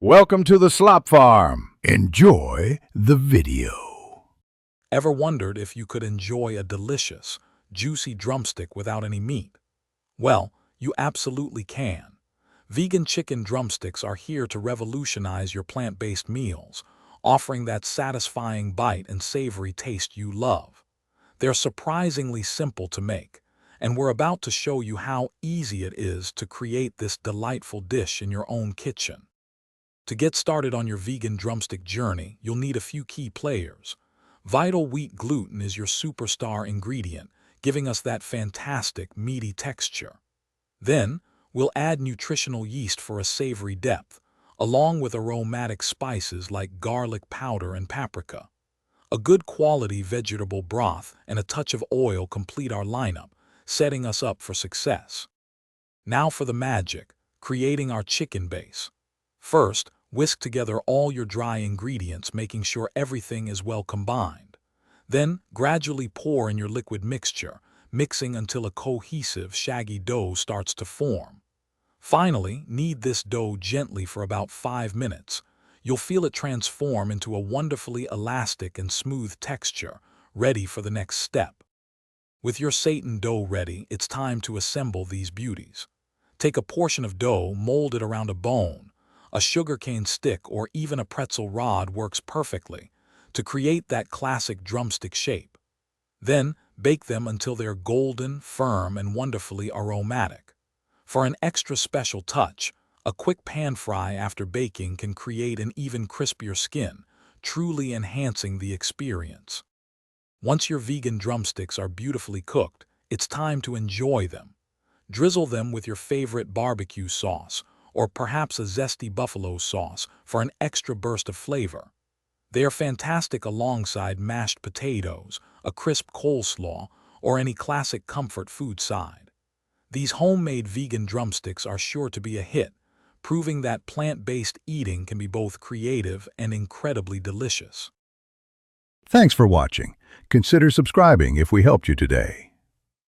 Welcome to the Slop Farm. Enjoy the video. Ever wondered if you could enjoy a delicious, juicy drumstick without any meat? Well, you absolutely can. Vegan chicken drumsticks are here to revolutionize your plant-based meals, offering that satisfying bite and savory taste you love. They're surprisingly simple to make, and we're about to show you how easy it is to create this delightful dish in your own kitchen. To get started on your vegan drumstick journey, you'll need a few key players. Vital wheat gluten is your superstar ingredient, giving us that fantastic, meaty texture. Then, we'll add nutritional yeast for a savory depth, along with aromatic spices like garlic powder and paprika. A good quality vegetable broth and a touch of oil complete our lineup, setting us up for success. Now for the magic, creating our chicken base. First, whisk together all your dry ingredients, making sure everything is well combined. Then, gradually pour in your liquid mixture, mixing until a cohesive, shaggy dough starts to form. Finally, knead this dough gently for about 5 minutes. You'll feel it transform into a wonderfully elastic and smooth texture, ready for the next step. With your seitan dough ready, it's time to assemble these beauties. Take a portion of dough, mold it around a bone. A sugarcane stick or even a pretzel rod works perfectly to create that classic drumstick shape. Then, bake them until they're golden, firm, and wonderfully aromatic. For an extra special touch, a quick pan fry after baking can create an even crispier skin, truly enhancing the experience. Once your vegan drumsticks are beautifully cooked, it's time to enjoy them. Drizzle them with your favorite barbecue sauce, or perhaps a zesty buffalo sauce for an extra burst of flavor. They are fantastic alongside mashed potatoes, a crisp coleslaw, or any classic comfort food side. These homemade vegan drumsticks are sure to be a hit, proving that plant-based eating can be both creative and incredibly delicious. Thanks for watching. Consider subscribing if we helped you today.